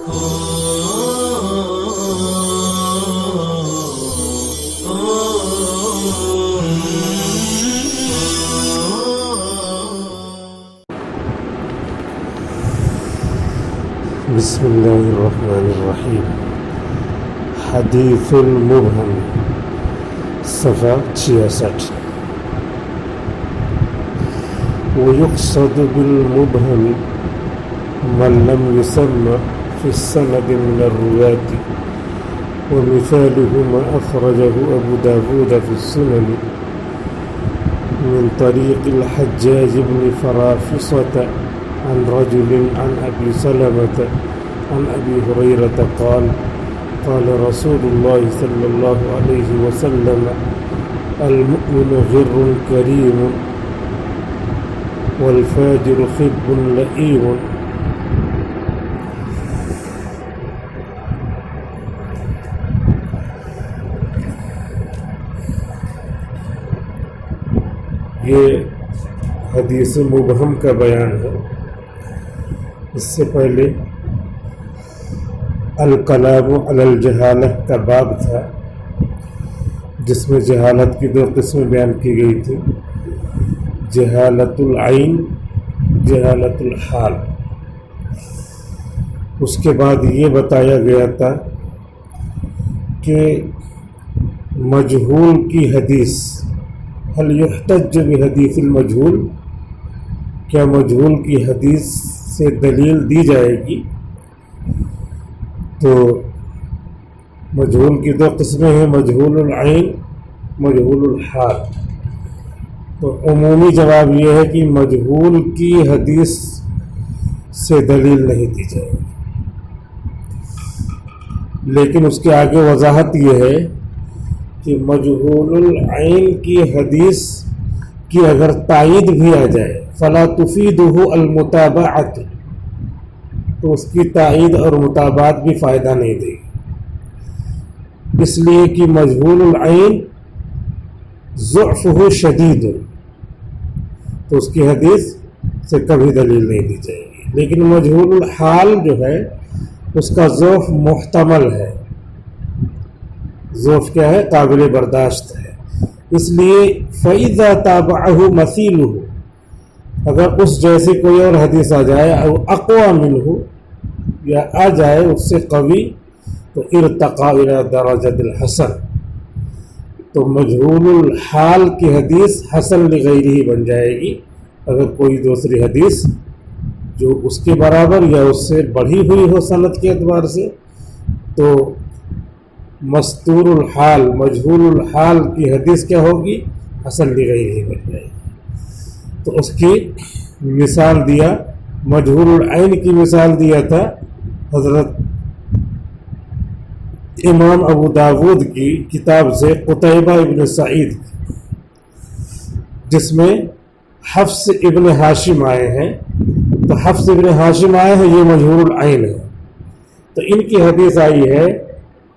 بسم الله الرحمن الرحيم. حديث المبهم صفحة 66. ويقصد بالمبهم من لم يسمى في السند من الرواة، ومثاله ما أخرجه أبو داود في السنن من طريق الحجاج بن فرافصة عن رجل عن أبي سلمة عن أبي هريرة قال قال رسول الله صلى الله عليه وسلم المؤمن غر كريم والفاجر خب لئيم. یہ حدیث مبہم کا بیان ہے. اس سے پہلے الکلام علی الجہالہ کا باب تھا، جس میں جہالت کی دو قسمیں بیان کی گئی تھی، جہالت العین، جہالت الحال. اس کے بعد یہ بتایا گیا تھا کہ مجہول کی حدیث، هل يحتج بحدیث المجہول، کیا مجہول کی حدیث سے دلیل دی جائے گی؟ تو مجہول کی دو قسمیں ہیں، مجہول العین، مجہول الحال. تو عمومی جواب یہ ہے کہ مجہول کی حدیث سے دلیل نہیں دی جائے گی، لیکن اس کے آگے وضاحت یہ ہے کہ مجہول العین کی حدیث کی اگر تائید بھی آ جائے فلا تفیدہ المتابعۃ، تو اس کی تائید اور متابعت بھی فائدہ نہیں دے گی، اس لیے کہ مجہول العین ضعفہ شدید، تو اس کی حدیث سے کبھی دلیل نہیں دی جائے گی. لیکن مجہول الحال جو ہے اس کا ضعف محتمل ہے، ضعف کیا ہے؟ قابل برداشت ہے. اس لیے فَإِذَا تَابَعَهُ مَثِيلُهُ، اگر اس جیسی کوئی اور حدیث آ جائے او اقوى منہ، یا آ جائے اس سے قوی، تو ارتقى الى درجۃ الحسن، تو مجہول الحال کی حدیث حسن لغیرہ بن جائے گی. اگر کوئی دوسری حدیث جو اس کے برابر یا اس سے بڑھی ہوئی ہو سند کے اعتبار سے، تو مستور الحال، مجہول الحال کی حدیث کیا ہوگی؟ حسن لغیرہ بن جائے گی. تو اس کی مثال دیا، مجہول العین کی مثال دیا تھا حضرت امام ابو داود کی کتاب سے قتیبہ ابن سعید، جس میں حفص ابن ہاشم آئے ہیں. تو حفص ابن ہاشم آئے ہیں، یہ مجہول العین ہے. تو ان کی حدیث آئی ہے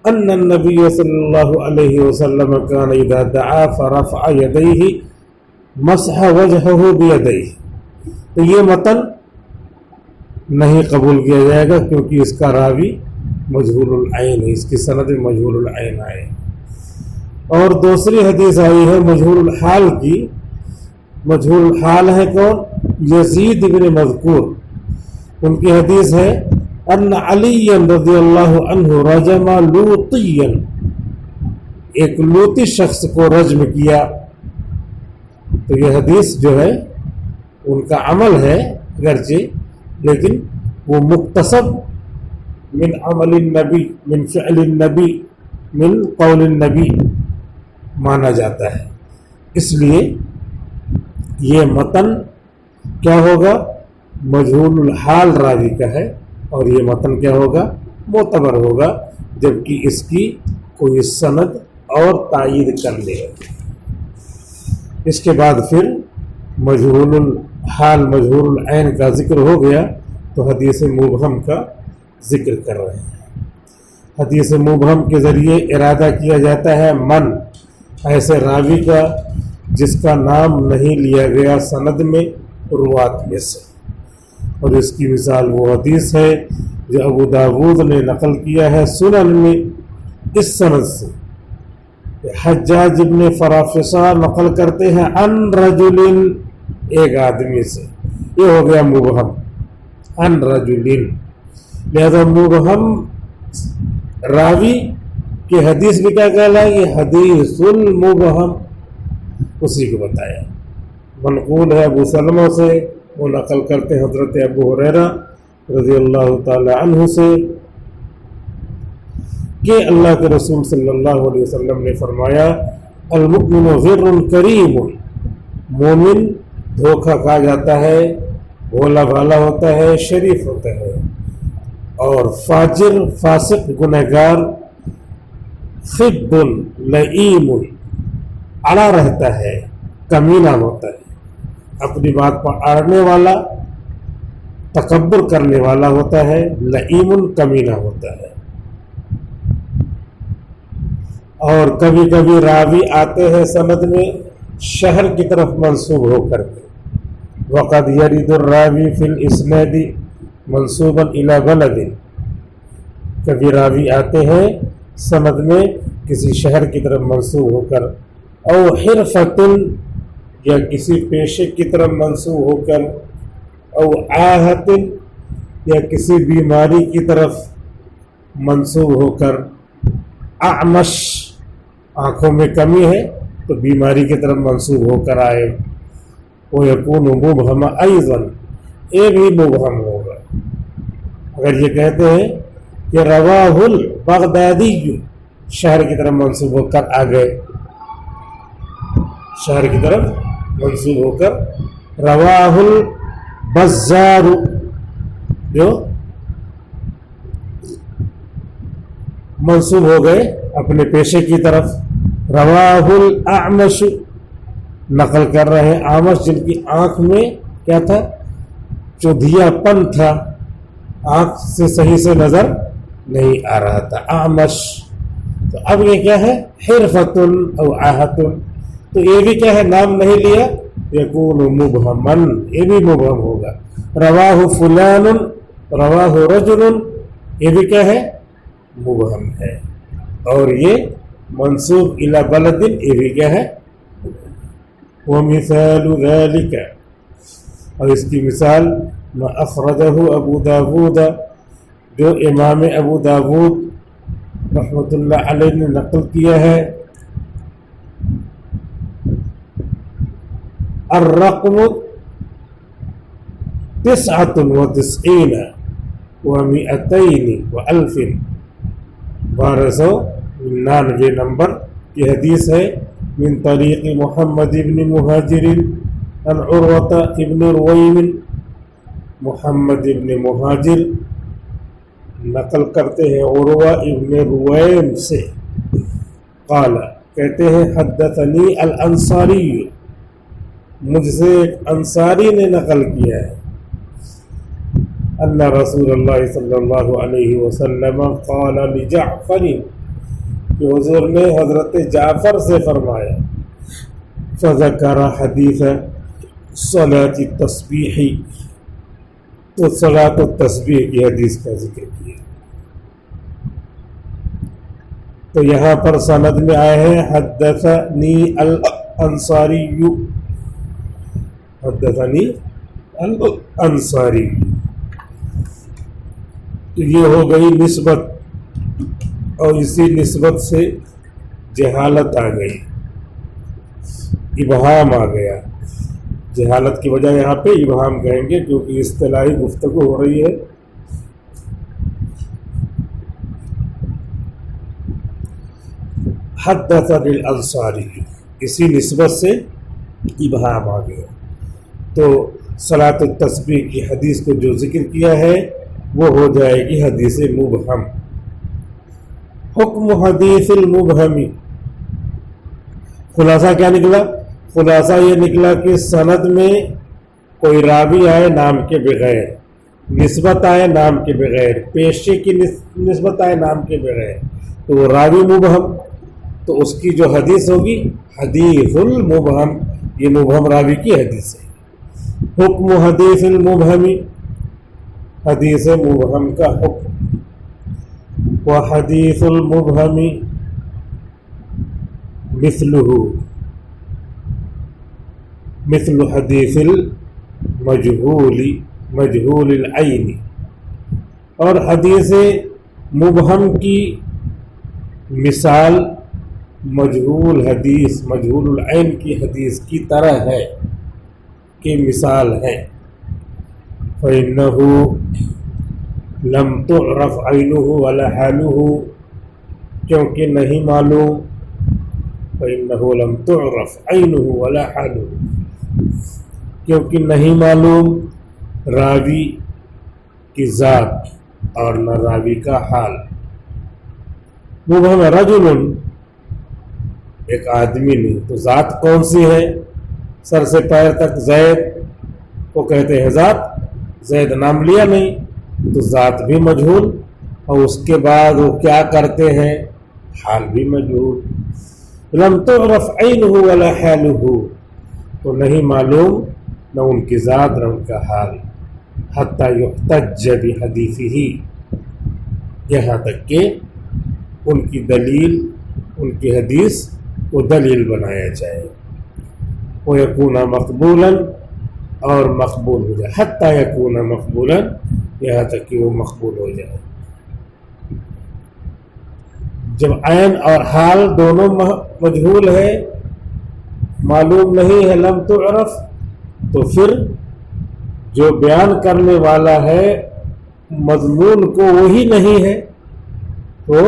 ان النبی صلی اللہ علیہ وسلم کان اذا دعا فرفع یدیہ مسح وجہہ بیدیہ. تو یہ متن نہیں قبول کیا جائے گا کیونکہ اس کا راوی مجہول العین ہے، اس کی سند میں مجہول العین آئے. اور دوسری حدیث آئی ہے مجہول الحال کی. مجہول الحال ہے کون؟ یزید بن مذکور. ان کی حدیث ہے ان علی رضی اللہ عنہ رجم لوطیا، ایک لوطی شخص کو رجم کیا. تو یہ حدیث جو ہے ان کا عمل ہے اگرچہ، لیکن وہ مقتصب من عمل النبی، من فعل النبی، من قول النبی مانا جاتا ہے. اس لیے یہ متن کیا ہوگا؟ مجہول الحال راوی کا ہے، اور یہ متن کیا ہوگا؟ معتبر ہوگا، جبکہ اس کی کوئی سند اور تائید کر لے. اس کے بعد پھر مجہول الحال، مجہول العین کا ذکر ہو گیا، تو حدیث مبہم کا ذکر کر رہے ہیں. حدیث مبہم کے ذریعے ارادہ کیا جاتا ہے من، ایسے راوی کا جس کا نام نہیں لیا گیا سند میں روات میں سے. اور اس کی مثال وہ حدیث ہے جو ابو داود نے نقل کیا ہے سنن میں اس سند سے، حجاج ابن فرافصہ نقل کرتے ہیں عن رجل، ایک آدمی سے، یہ ہو گیا مبہم، عن رجل، لہذا مبہم راوی کی حدیث بھی کیا کہلائے گی؟ حدیث المبہم، اسی کو بتایا۔ منقول ہے ابو سلمہ سے، وہ نقل کرتے ہیں حضرت ابو ہریرہ رضی اللہ تعالی عنہ سے کہ اللہ کے رسول صلی اللہ علیہ وسلم نے فرمایا المؤمن غر کریم، مومن دھوکہ کھا جاتا ہے، بھولا بھالا ہوتا ہے، شریف ہوتا ہے، اور فاجر فاسق گنہگار خب لئیم اڑا رہتا ہے، کمینہ ہوتا ہے، اپنی بات پر اڑنے والا، تکبر کرنے والا ہوتا ہے، لئیم کمینہ ہوتا ہے۔ اور کبھی کبھی راوی آتے ہیں سند میں شہر کی طرف منسوب ہو کر کے، وقد یرد الراوی فی الاسناد منصوبا الی بلد، کبھی راوی آتے ہیں سند میں کسی شہر کی طرف منسوب ہو کر، او حرفۃ، یا کسی پیشے کی طرف منسوب ہو کر، او آہت، یا کسی بیماری کی طرف منسوب ہو کر، اعمش، آنکھوں میں کمی ہے تو بیماری کی طرف منسوب ہو کر آئے، وہ یکون مبہم ایضا، یہ بھی مبہم ہوگا۔ اگر یہ کہتے ہیں کہ رواہ البغدادی، شہر کی طرف منسوب ہو کر آ گئے، شہر کی طرف منسوب ہو کر، رواہ البزار، جو منسوب ہو گئے اپنے پیشے کی طرف، رواہ الاعمش، نقل کر رہے ہیں اعمش جن کی آنکھ میں کیا تھا؟ چودھیا پن تھا، آنکھ سے صحیح سے نظر نہیں آ رہا تھا، اعمش۔ تو اب یہ کیا ہے؟ حرفۃ او آہۃ، تو یہ بھی کیا ہے؟ نام نہیں لیا، یکون مبہمن، یہ بھی مبہم ہوگا۔ رواہ فلان، رواہ رجل، یہ بھی کیا ہے؟ مبہم ہے۔ اور یہ منسوب الی بلد، یہ بھی کیا ہے؟ ومثال ذلك، اور اس کی مثال ما اخرجہ ابو داود، جو امام ابو داود رحمۃ اللہ علیہ نے نقل کیا ہے، الرقم 99 و200 و1000، 1299 نمبر کی حدیث ہے، من طریق محمد ابن مہاجر عن عروۃ ابن رویم، محمد ابن مہاجر نقل کرتے ہیں عروہ ابن رویم سے، قال، کہتے ہیں حدثنی الانصاری، مجھ سے ایک انصاری نے نقل کیا ہے، ان رسول اللہ صلی اللہ علیہ وسلم قال لجعفر، کہ حضور نے حضرت جعفر سے فرمایا، فذکر حدیث صلاۃ التسبیح، تو صلاۃ التسبیح کی حدیث کا ذکر کیا۔ تو یہاں پر سند میں آئے ہیں حدثنی الانصاری، حدثنی الانصاری، تو یہ ہو گئی نسبت، اور اسی نسبت سے جہالت آ گئی، ابہام آ گیا۔ جہالت کی وجہ یہاں پہ ابہام کہیں گے، کیونکہ اصطلاحی گفتگو ہو رہی ہے۔ حدثنی الانصاری، اسی نسبت سے ابہام آ گیا۔ تو صلاۃ التسبیح کی حدیث کو جو ذکر کیا ہے وہ ہو جائے گی حدیث مبہم۔ حکم حدیث المبہمی، خلاصہ کیا نکلا؟ خلاصہ یہ نکلا کہ سند میں کوئی راوی آئے نام کے بغیر، نسبت آئے نام کے بغیر، پیشے کی نسبت آئے نام کے بغیر، تو وہ راوی مبہم، تو اس کی جو حدیث ہوگی حدیث المبہم، یہ مبہم راوی کی حدیث ہے۔ حکم حدیث المبہمی، حدیث مبہم کا حکم. وحدیث المبہم مثل حدیث مجہول العین. اور حدیث مبہم کی مثال مجہول العین کی حدیث کی طرح ہے کہ مثال ہے. فإنه لم تعرف عینه ولا حاله. کیونکہ نہیں معلوم. فإنه لم تعرف عینه ولا حاله. کیونکہ نہیں معلوم راوی کی ذات اور نہ راوی کا حال. مبہم رجل ایک آدمی نہیں تو ذات کون سی ہے؟ سر سے پیر تک زید کو کہتے ہیں ذات. زید نام لیا نہیں تو ذات بھی مجہول، اور اس کے بعد وہ کیا کرتے ہیں حال بھی مجہول. لم تعرف عینہ ولا حالہ، تو نہیں معلوم نہ ان کی ذات نہ ان کا حال. حتی یحتج بحدیثہ، یہاں تک کہ ان کی دلیل، ان کی حدیث کو دلیل بنایا جائے. ویکون مقبولا، اور مقبول ہو جائے. حتی یکون مقبولا، یہاں تک کہ وہ مقبول ہو جائے. جب عین اور حال دونوں مجہول ہے، معلوم نہیں ہے، لم تعرف، تو پھر جو بیان کرنے والا ہے مضمون کو وہی نہیں ہے، تو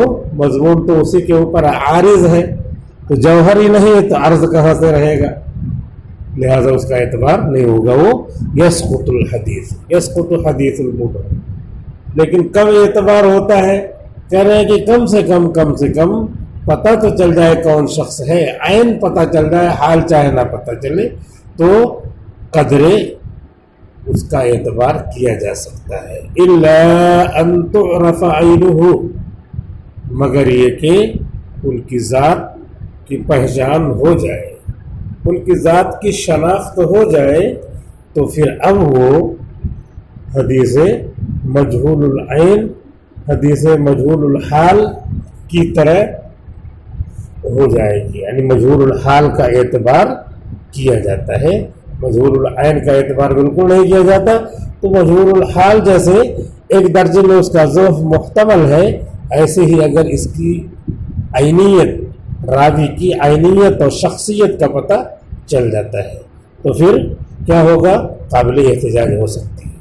مضمون تو اسی کے اوپر عارض ہے، تو جوہر ہی نہیں ہے تو عرض کہاں سے رہے گا؟ لہذا اس کا اعتبار نہیں ہوگا. وہ یسقط حدیث المبہم. لیکن کب اعتبار ہوتا ہے؟ کہہ رہے ہیں کہ کم سے کم پتہ تو چل جائے کون شخص ہے، عین پتہ چل جائے، حال چاہے نہ پتہ چلے، تو قدرے اس کا اعتبار کیا جا سکتا ہے. الا ان تعرف عینہ، مگر یہ کہ ان کی ذات کی پہچان ہو جائے، ان کی ذات کی شناخت ہو جائے، تو پھر اب وہ حدیث مجہول العین، حدیث مجہول الحال کی طرح ہو جائے گی. یعنی مجہول الحال کا اعتبار کیا جاتا ہے، مجہول العین کا اعتبار بالکل نہیں کیا جاتا. تو مجہول الحال جیسے ایک درجے میں اس کا ضعف محتمل ہے، ایسے ہی اگر اس کی عینیت، راوی کی عینیت اور شخصیت کا پتہ چل جاتا ہے تو پھر کیا ہوگا؟ قابل احتجاج ہو سکتی ہے.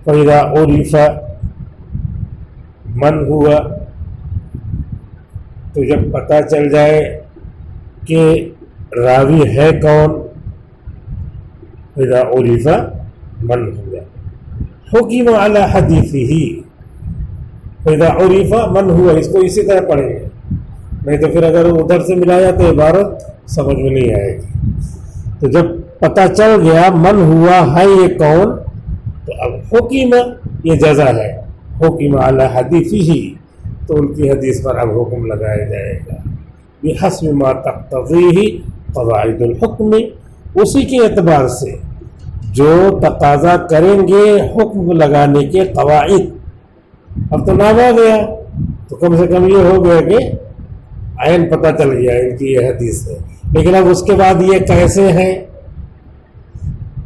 فَإِذَا عُرِفَ من ہوا، تو جب پتہ چل جائے کہ راوی ہے کون، فَإِذَا عُرِفَ من ہوا حُکِمَ عَلَى حَدِيثِهِ. فَإِذَا عُرِفَ من ہوا، اس کو اسی طرح پڑھیں گے، نہیں تو پھر اگر ادھر سے ملایا تو عبارت سمجھ میں نہیں آئے گی. تو جب پتہ چل گیا من ہوا ہے یہ کون، تو اب حکیم، یہ جزا ہے، حکیم علی حدیثہ، تو ان کی حدیث پر اب حکم لگایا جائے گا. بحسب ما تقتضیہ قواعد الحکم، اسی کے اعتبار سے جو تقاضا کریں گے حکم لگانے کے قواعد. اب تو نام آ گیا تو کم سے کم یہ ہو گیا کہ عین پتہ چل گیا ان کی یہ حدیث ہے. لیکن اب اس کے بعد یہ کیسے ہیں،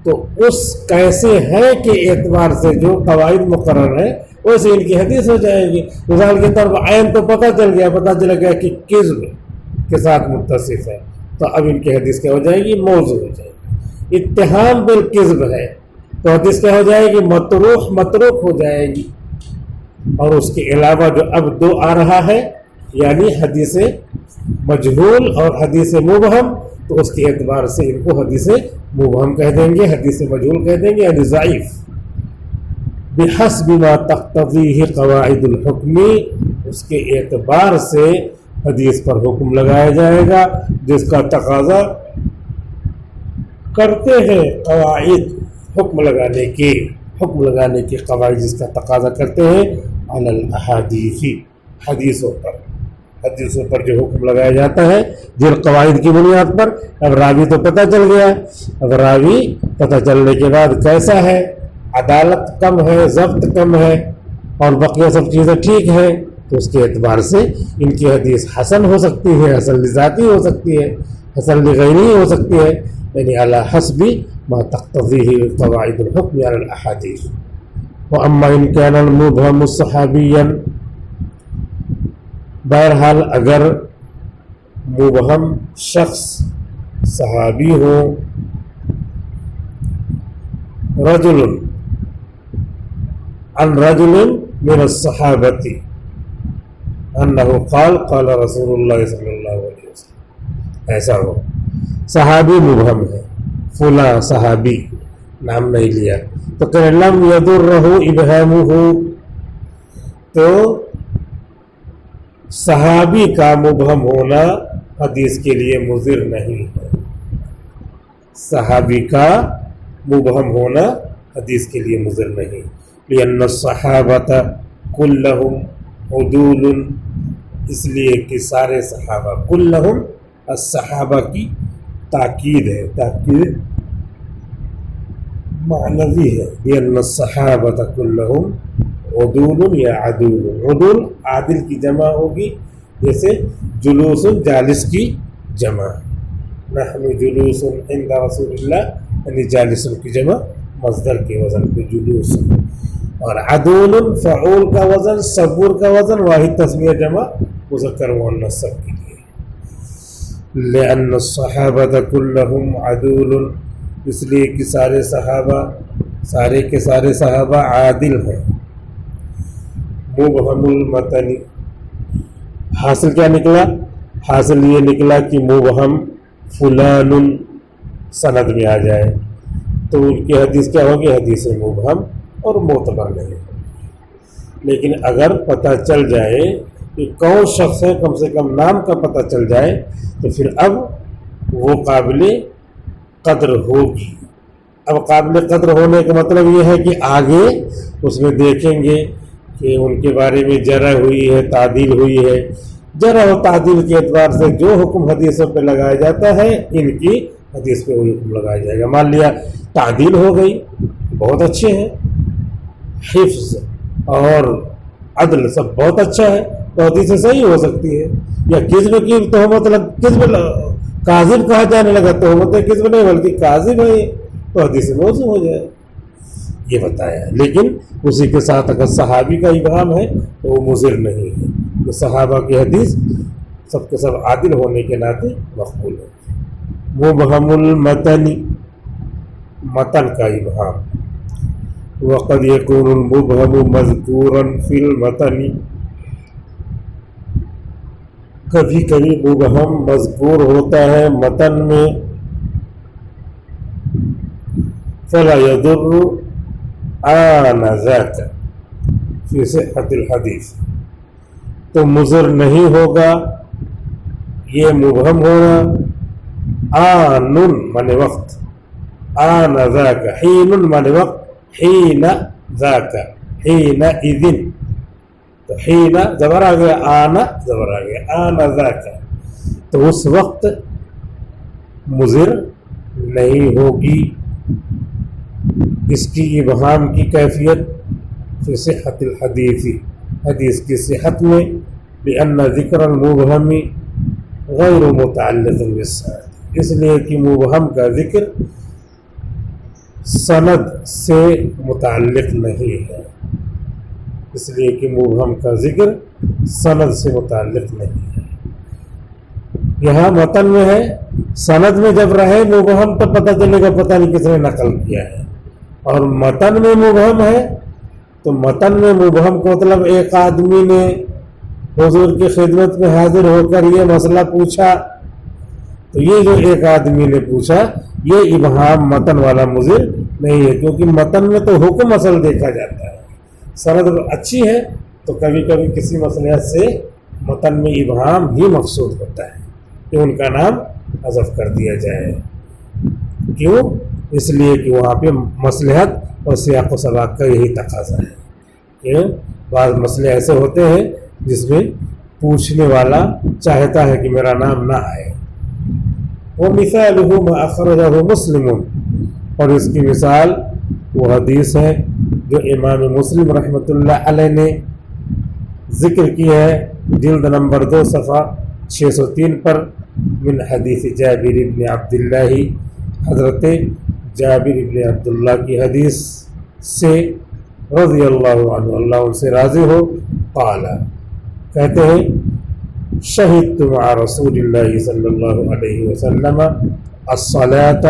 تو اس کیسے ہیں کے اعتبار سے جو قواعد مقرر ہیں ویسے ان کی حدیث ہو جائے گی. مثال کے طور پر عین تو پتہ چل گیا کہ کذب کے ساتھ متصف ہے، تو اب ان کی حدیث کیا ہو جائے گی؟ موضوع ہو جائے گی. اتہام بالکذب ہے تو حدیث کیا ہو جائے گی؟ متروک ہو جائے گی. اور اس کے علاوہ جو اب دو آ رہا ہے، یعنی حدیث مجہول اور حدیث مبہم، تو اس کے اعتبار سے ان کو حدیث مبہم کہہ دیں گے، حدیث مجہول کہہ دیں گے، یعنی ضعیف. بحسب ما تقتضیہ قواعد الحکم، اس کے اعتبار سے حدیث پر حکم لگایا جائے گا جس کا تقاضا کرتے ہیں قواعد، حکم لگانے کے قواعد جس کا تقاضا کرتے ہیں علی الاحادیث، حدیثوں پر جو حکم لگایا جاتا ہے جن قواعد کی بنیاد پر. اب راوی تو پتہ چل گیا، اب راوی پتہ چلنے کے بعد کیسا ہے، عدالت کم ہے، ضبط کم ہے اور بقیہ سب چیزیں ٹھیک ہے، تو اس کے اعتبار سے ان کی حدیث حسن ہو سکتی ہے، حسن لذاتی ہو سکتی ہے، حسن لغیری ہو سکتی ہے، یعنی علی حسب ما تقتضیہ قواعد الحکم علی الاحادیث۔ واما ان کان المبہم صحابیا، بہرحال اگر مبہم شخص صحابی ہو، رجل عن رجل من الصحابۃ انہ قال قال رسول اللہ صلی اللہ علیہ وسلم، ایسا ہو، صحابی مبہم ہے، فلاں صحابی نام نہیں لیا، تو کہ لم یضرہ ابہامہ، تو صحابی کا مبہم ہونا حدیث کے لیے مضر نہیں ہے، صحابی کا مبہم ہونا حدیث کے لیے مضر نہیں، لأن الصحابۃ کلہم عدول، اس لیے کہ سارے صحابہ، کلہم الصحابہ کی تاکید ہے، تاکید معنوی ہے، لأن الصحابۃ کلہم عدول یا عدول، عدول عادل کی جمع ہوگی، جیسے جلوس جالس کی جمع، نحن جلوس عند رسول اللہ، یعنی جالس کی جمع مصدر کے وزن پہ جلوس، اور عدول فعول کا وزن، صبور کا وزن، واحد تسمیہ جمع مذکر مؤنث سب کے لیے، لأن الصحابۃ کلہم عدول، اس لیے کہ سارے صحابہ، سارے کے سارے صحابہ عادل ہیں۔ مبہم المتن، حاصل کیا نکلا؟ حاصل یہ نکلا کہ مبہم فلان سند میں آ جائے تو ان کی حدیث کیا ہوگی؟ حدیث مبہم اور معتبر نہیں ہوگی۔ لیکن اگر پتہ چل جائے کہ کون شخص ہے، کم سے کم نام کا پتہ چل جائے، تو پھر اب وہ قابل قدر ہوگی۔ اب قابل قدر ہونے کا مطلب یہ ہے کہ آگے اس میں دیکھیں گے کہ ان کے بارے میں جرح ہوئی ہے، تعدیل ہوئی ہے، جرح و تعدیل کے اعتبار سے جو حکم حدیثوں پہ لگایا جاتا ہے، ان کی حدیث پہ وہی حکم لگایا جائے گا۔ مان لیا تعدیل ہو گئی، بہت اچھے ہیں، حفظ اور عدل سب بہت اچھا ہے، تو حدیث صحیح ہو سکتی ہے۔ یا کذب کی تہمت، کذب کاذب کہا جانے لگا، تہمت کذب نہیں بلکہ کاذب ہے، تو حدیث موضوع ہو جائے، یہ بتایا۔ لیکن اسی کے ساتھ اگر صحابی کا ابہام ہے تو وہ مضر نہیں ہے، کہ صحابہ کی حدیث سب کے سب عادل ہونے کے ناطے مقبول ہے۔ مبہم المتن، متن کا ابہام، وقد یکون المبہم مذکورا فی المتن، کبھی کبھی مبہم مذکور ہوتا ہے متن میں، فلا یضر آنذاک فی صحت الحدیث، تو مضر نہیں ہوگا یہ مبہم ہونا، آن مانے وقت، آن ذاک، حین مانے وقت، حین ذاک، حین اذن، تو حین زبر آ گیا، آن زبر آ گیا، آن ذاک، تو اس وقت مضر نہیں ہوگی۔ اس کی ابہام کی کیفیت فی صحت الحدیث، حدیث کی صحت میں، لأن ذکر المبہم غیر متعلق بالسند، اس لیے کہ مبہم کا ذکر سند سے متعلق نہیں ہے، اس لیے کہ مبہم کا ذکر سند سے متعلق نہیں ہے۔ یہاں متن میں ہے، سند میں جب رہے مبہم تو پتہ چلے گا پتہ نہیں کس نے نقل کیا ہے، اور متن میں مبہم ہے تو متن میں مبہم کا مطلب ایک آدمی نے حضور کی خدمت میں حاضر ہو کر یہ مسئلہ پوچھا، تو یہ جو ایک آدمی نے پوچھا یہ ابہام متن والا مضر نہیں ہے، کیونکہ متن میں تو حکم اصل دیکھا جاتا ہے، سند اچھی ہے تو کبھی کبھی کسی مسئلہ سے متن میں ابہام ہی مقصود ہوتا ہے کہ ان کا نام حذف کر دیا جائے، کیوں؟ اس لیے کہ وہاں پہ مصلحت اور سیاق و سباق کا یہی تقاضا ہے کہ بعض مسئلے ایسے ہوتے ہیں جس میں پوچھنے والا چاہتا ہے کہ میرا نام نہ آئے۔ وَمِثَالُهُ مَا أَخْرَجَهُ مُسْلِمٌ، اور اس کی مثال وہ حدیث ہے جو امام مسلم رحمۃ اللہ علیہ نے ذکر کیا ہے جلد نمبر 2 صفحہ 603 پر، من حدیث جابر ابن عبداللہ، حضرت جابر ابن عبداللہ کی حدیث سے رضی اللہ عنہ، اللہ ان سے راضی ہو، قال کہتے ہیں شہدت مع رسول اللہ صلی اللہ علیہ وسلم الصلاة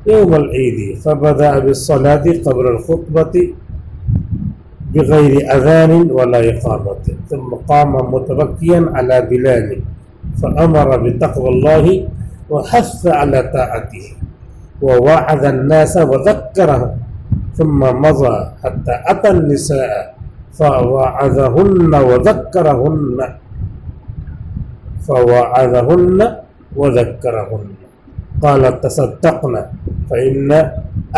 یوم العید فبدأ بالصلاة قبل الخطبة بغیر اذان ولا اقامت ثم قام متبکیا على بلال فأمر بتقوى الله وحث على طاعته ووعظ الناس وذكرهم ثم مضى حتى أتى النساء فوعظهن وذكرهن قال تصدقن فإن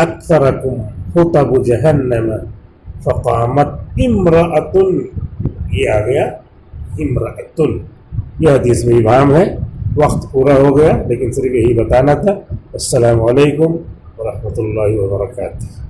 أكثركم خطب جهنم فقامت امرأة، یہ آ گیا امرأة، یہ حدیث میں ابہام ہے۔ وقت پورا ہو گیا لیکن صرف یہی بتانا تھا۔ السلام علیکم ورحمۃ اللہ وبرکاتہ۔